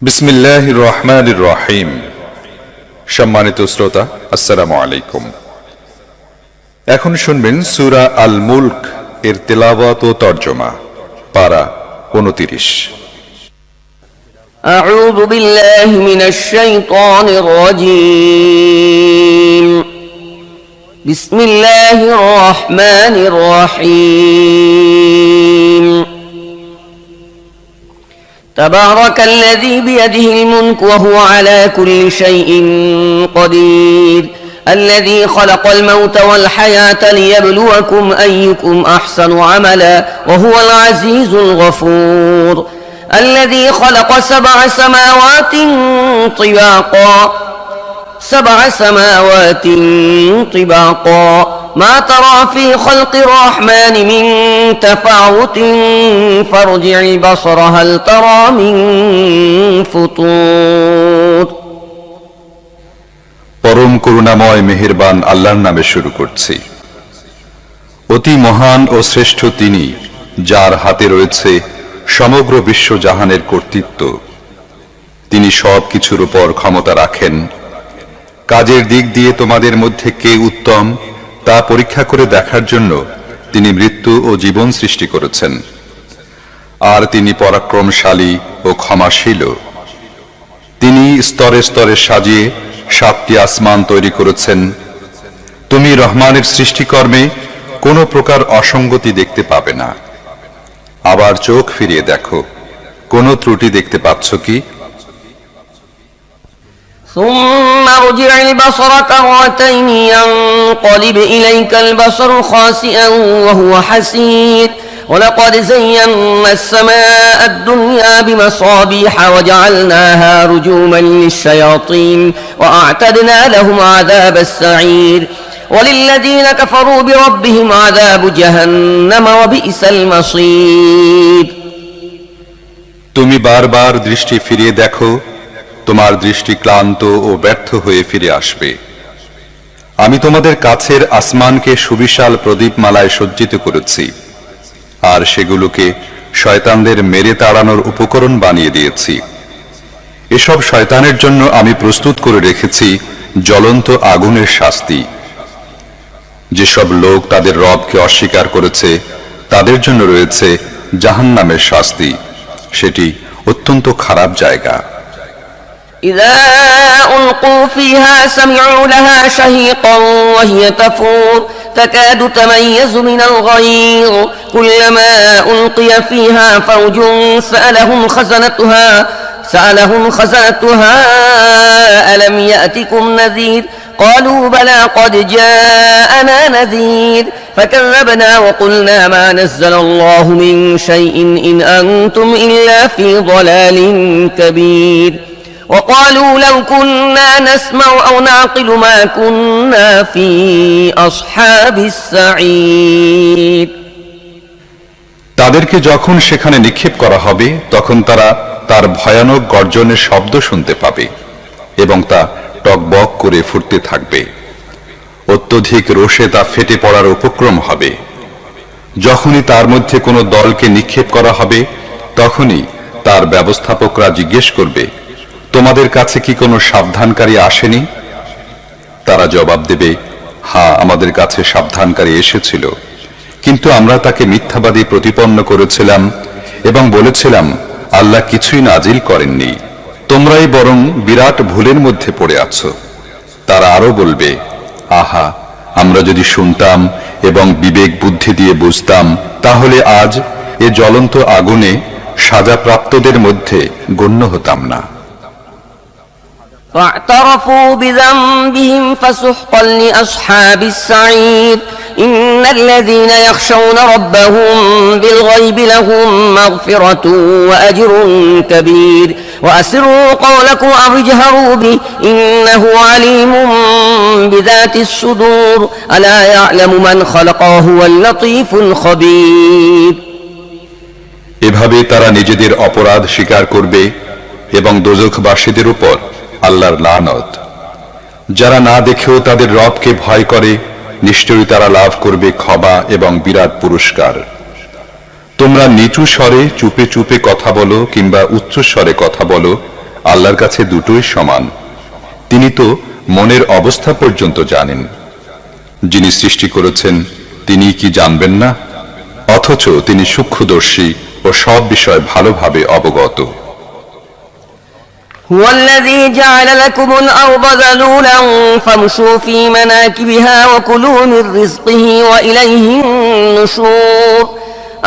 বিসমিল্লাহির রহমানির রহিম। সম্মানিত শ্রোতা, আসসালামু আলাইকুম। এখন শুনবেন সূরা আল মুলক এর তেলাওয়াত ও তরজমা, পারা 29। أعوذ بالله من الشيطان الرجيم. بسم الله الرحمن الرحيم. تبارك الذي بيده الملك وهو على كل شيء قدير. الذي خلق الموت والحياة ليبلوكم أيكم أحسن عملا وهو العزيز الغفور. الذي خلق سبع سماوات طباقا ما ترى في خلق الرحمن من تفاوت فارجع البصر هل ترى من فطور. পরম করুণাময় মেহেরবান আল্লাহর নামে শুরু করছি। অতি মহান ও শ্রেষ্ঠ তিনি, যার হাতে রয়েছে সমগ্র বিশ্বজাহানের কর্তৃত্ব। তিনি সব কিছুর উপর ক্ষমতা রাখেন। কাজের দিক দিয়ে তোমাদের মধ্যে কে উত্তম তা পরীক্ষা করে দেখার জন্য তিনি মৃত্যু ও জীবন সৃষ্টি করেছেন। আর তিনি পরাক্রমশালী ও ক্ষমাশীল। তিনি স্তরে স্তরে সাজিয়ে 7টি আসমান তৈরি করেছেন। তুমি রহমানের সৃষ্টিকর্মে কোনো প্রকার অসঙ্গতি দেখতে পাবে না। আবার চোখ ফিরিয়ে দেখো, কোনো ত্রুটি দেখতে পাচ্ছ কি? ثم ارجع البصر كرتين ينقلب إليك البصر خاسئا وهو حسير ولقد زينا السماء الدنيا بمصابيح وجعلناها رجوما للشياطين وأعتدنا لهم عذاب السعير وللذين كفروا بربهم عذاب جهنم وبئس المصير. তুমি বারবার দৃষ্টি ফিরিয়ে দেখো, তোমার দৃষ্টি ক্লান্ত ও ব্যর্থ হয়ে ফিরে আসবে। আমি তোমাদের কাছের আসমানকে সুবিশাল প্রদীপমালায় সজ্জিত করেছি, আর সেগুলোকে শয়তানদের মেরে তাড়ানোর উপকরণ বানিয়ে দিয়েছি। এসব শয়তানের জন্য আমি প্রস্তুত করে রেখেছি জ্বলন্ত আগুনের শাস্তি। যেসব লোক তাদের রবকে অস্বীকার করেছে তাদের জন্য রয়েছে জাহান্নামের শাস্তি, সেটি অত্যন্ত খারাপ জায়গা। إذا ألقوا فيها سمعوا لها شهيقا وهي تفور تكاد تميز من الغيظ كلما ألقي فيها فوج سألهم خزنتها ألم يأتكم نذير قالوا بلى قد جاءنا نذير فكذبنا وقلنا ما نزل الله من شيء إن أنتم إلا في ضلال كبير وقالوا لو كنا نسمع أو نعقل ما كنا في أصحاب السعير. তাদেরকে যখন সেখানে নিক্ষেপ করা হবে তখন তারা তার ভয়ানক গর্জনের শব্দ শুনতে পাবে এবং তা টকবক করে ফুটতে থাকবে। অত্যধিক রোষে তা ফেটে পড়ার উপক্রম হবে। যখনই তার মধ্যে কোনো দলকে নিক্ষেপ করা হবে তখনই তার ব্যবস্থাপকরা জিজ্ঞেস করবে, তোমাদের কাছে কি কোনো সাবধানকারী আসেনি? তারা জবাব দেবে, হ্যাঁ, আমাদের কাছে সাবধানকারী এসেছিল, কিন্তু আমরা তাকে মিথ্যাবাদী প্রতিপন্ন করেছিলাম এবং বলেছিলাম আল্লাহ কিছুই নাজিল করেননি, তোমরাই বরং বিরাট ভুলের মধ্যে পড়ে আছো। তারা আরো বলবে, আহা, আমরা যদি শুনতাম এবং বিবেক বুদ্ধি দিয়ে বুঝতাম তাহলে আজ এ জ্বলন্ত আগুনে সাজাপ্রাপ্তদের মধ্যে গণ্য হতাম না। فاعترفوا بذنبهم فسحقا لأصحاب السعير إن الذين يخشون ربهم بالغيب لهم مغفرة وأجر كبير وأسروا قولكم أو اجهروا به إنه عليم بذات الصدور ألا يعلم من خلق وهو اللطيف الخبير. এভাবে তারা নিজেদের অপরাধ স্বীকার করবে এবং দোজখবাসীদের উপর আল্লাহর লানত। যারা না দেখেও তাদের রবকে ভয় করে নিশ্চয়ই তারা লাভ করবে ক্ষমা এবং বিরাট পুরস্কার। তোমরা নিচু স্বরে চুপে চুপে কথা বলো কিংবা উচ্চ স্বরে কথা বলো, আল্লাহর কাছে দুটোই সমান। তিনি তো মনের অবস্থা পর্যন্ত জানেন। যিনি সৃষ্টি করেছেন তিনি কি জানবেন না? অথচ তিনি সূক্ষ্মদর্শী ও সব বিষয় ভালোভাবে অবগত। هو الذي جعل لكم الأرض ذلولا فامشوا في مناكبها وكلوا من رزقه وإليه النشور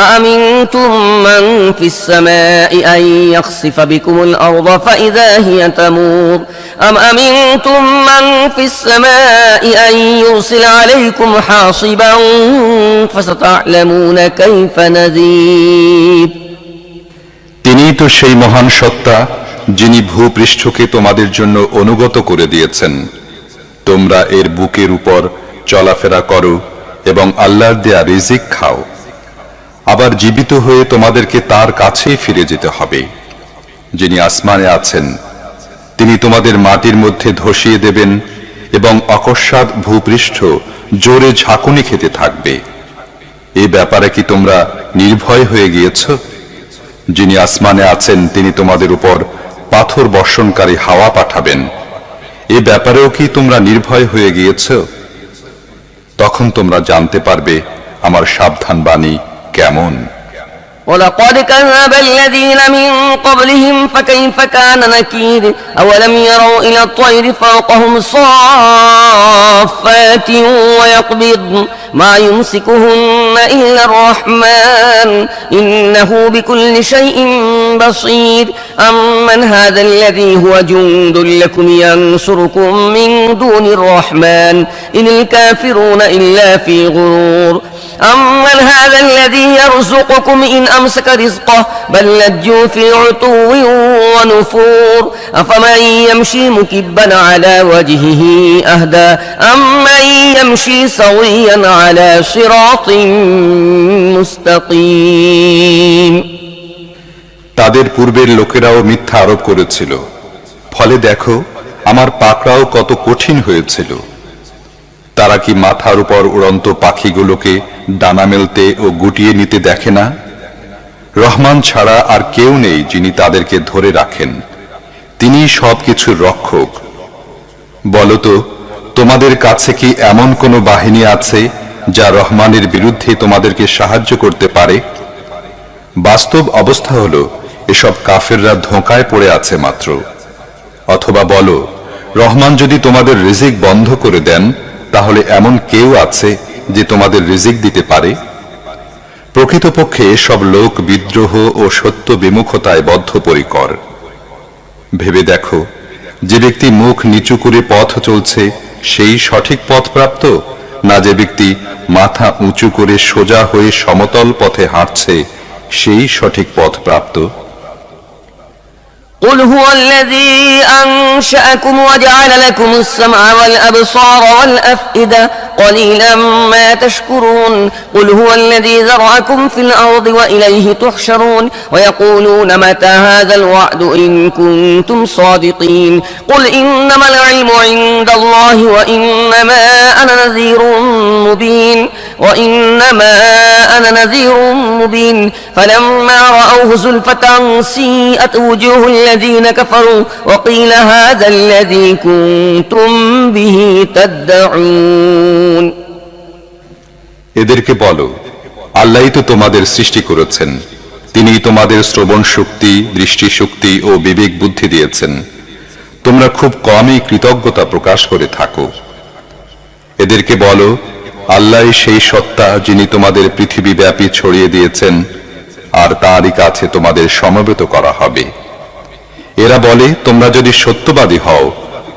أأمنتم من في السماء أن يخسف بكم الأرض فإذا هي تمور أم أمنتم من في السماء أن يرسل عليكم حاصبا فستعلمون كيف نذير তিনিই তো সেই মহান সত্তা যিনি ভূপৃষ্ঠকে তোমাদের জন্য অনুগত করে দিয়েছেন। তোমরা এর বুকের উপর চলাফেরা করো এবং আল্লাহর দেয়া রিজিক খাও। আবার জীবিত হয়ে তোমাদেরকে তার কাছেই ফিরে যেতে হবে। যিনি আসমানে আছেন তিনি তোমাদের মাটির মধ্যে ধসিয়ে দেবেন এবং অকস্মাৎ ভূপৃষ্ঠ জোরে ঝাঁকুনি খেতে থাকবে। এই ব্যাপারে কি তোমরা নির্ভয় হয়ে গিয়েছ? যিনি আসমানে আছেন তিনি তোমাদের উপর পাথর বর্ষণকারী হাওয়া পাঠাবেন। এ ব্যাপারেও কি তোমরা নির্ভয় হয়ে গিয়েছ? তখন তোমরা জানতে পারবে আমার সাবধান বাণী কেমন। ولقد كذب الذين من قبلهم فكيف كان نكير أولم يروا إلى الطير فوقهم صافات ويقبض ما يمسكهن إلا الرحمن إنه بكل شيء بصير أمن هذا الذي هو جند لكم ينصركم من دون الرحمن إن الكافرون إلا في غرور أمن هذا الذي يرزقكم إن أمسك رزقه بل لجوا في عتو ونفور أفمن يمشي مكبا على وجهه أهدى أمن يمشي سويا على صراط مستقيم তাদের পূর্বের লোকেরাও মিথ্যা আরোপ করেছিল, ফলে দেখো আমার পাকড়াও কত কঠিন হয়েছিল। তারা কি মাথার উপর উড়ন্ত পাখিগুলোকে ডানা মেলতে ও গুটিয়ে নিতে দেখে না? রহমান ছাড়া আর কেউ নেই যিনি তাদেরকে ধরে রাখেন। তিনি সবকিছুর রক্ষক। বলতো, তোমাদের কাছে কি এমন কোনো বাহিনী আছে যা রহমানের বিরুদ্ধে তোমাদেরকে সাহায্য করতে পারে? বাস্তব অবস্থা হলো এসব কাফেররা ধোঁকায় পড়ে আছে মাত্র। অথবা বলো, রহমান যদি তোমাদের রিজিক বন্ধ করে দেন তাহলে এমন কেউ আছে যে তোমাদের রিজিক দিতে পারে? প্রকৃতপক্ষে সব লোক বিদ্রোহ ও সত্য বিমুখতায় বদ্ধপরিকর। ভেবে দেখো, যে ব্যক্তি মুখ নিচু করে পথ চলছে সেই সঠিক পথ প্রাপ্ত, না যে ব্যক্তি মাথা উঁচু করে সোজা হয়ে সমতল পথে হাঁটছে সেই সঠিক পথ প্রাপ্ত। قل هو الذي أنشأكم وجعل لكم السمع والأبصار والأفئدة قليلا ما تشكرون قل هو الذي ذرأكم في الأرض وإليه تحشرون ويقولون متى هذا الوعد إن كنتم صادقين قل إنما العلم عند الله وإنما أنا نذير نذير مبين فلما رأوه زلفة سيئت وجوه الذين كفروا وقيل هذا الذي كنتم به تدعون এদেরকে বলো, আল্লাহই তো তোমাদের সৃষ্টি করেছেন। তিনি তোমাদের শ্রবণ শক্তি, দৃষ্টি শক্তি ও বিবেক বুদ্ধি দিয়েছেন। তোমরা খুব কমই কৃতজ্ঞতা প্রকাশ করে থাকো। এদেরকে বলো, আল্লাহই সেই সত্তা যিনি তোমাদের পৃথিবী ব্যাপী ছড়িয়ে দিয়েছেন, আর তাঁরই কাছে তোমাদের সমবেত করা হবে। এরা বলে, তোমরা যদি সত্যবাদী হও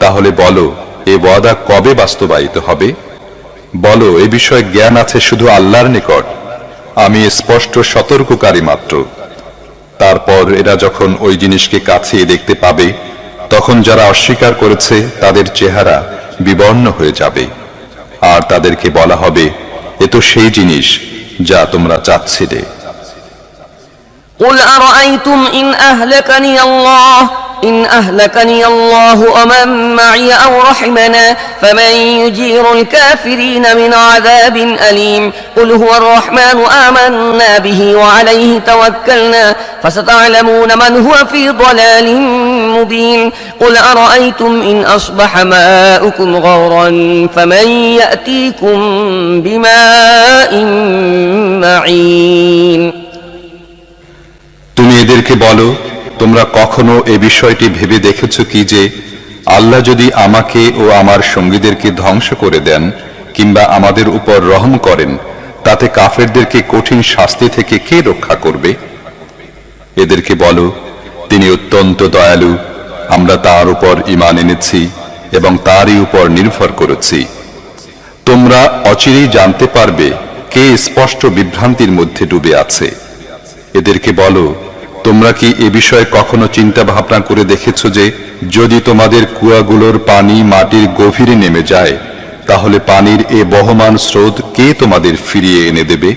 তাহলে বলো, এ ওয়াদা কবে বাস্তবায়িত হবে? বলো, এ বিষয়ে জ্ঞান আছে শুধু আল্লাহর নিকট। আমি স্পষ্ট সতর্ককারী মাত্র। তারপর এরা যখন ওই জিনিসকে কাছে দেখতে পাবে তখন যারা অস্বীকার করেছে তাদের চেহারা বিবর্ণ হয়ে যাবে, আর তাদেরকে বলা হবে, এ তো সেই জিনিস যা তোমরা চাচ্ছিলে। قل أرأيتم إن أهلكني الله ومن معي أو رحمنا فمن يجير الكافرين من عذاب أليم قل هو الرحمن آمنا به وعليه توكلنا فستعلمون من هو في ضلال مبين قل أرأيتم إن أصبح ماؤكم غورا فمن يأتيكم بماء معين তুমি এদেরকে বলো, তোমরা কখনো এ বিষয়টি ভেবে দেখেছো কি যে আল্লাহ যদি আমাকে ও আমার সঙ্গীদেরকে ধ্বংস করে দেন কিংবা আমাদের উপর রহম করেন, তাতে কাফেরদেরকে কঠিন শাস্তি থেকে কে রক্ষা করবে? এদেরকে বলো, তিনি অত্যন্ত দয়ালু, আমরা তার উপর ঈমান এনেছি এবং তারই উপর নির্ভর করেছি। তোমরা অচিরেই জানতে পারবে কে স্পষ্ট বিভ্রান্তির মধ্যে ডুবে আছে। এদেরকে বলো, তোমরা কি এ বিষয়ে কখনো চিন্তা ভাবনা করে দেখেছো যে যদি তোমাদের কুয়াগুলোর পানি মাটির গভীরে নেমে যায়, তাহলে পানির এ বহমান স্রোত কে তোমাদের ফিরিয়ে এনে দেবে?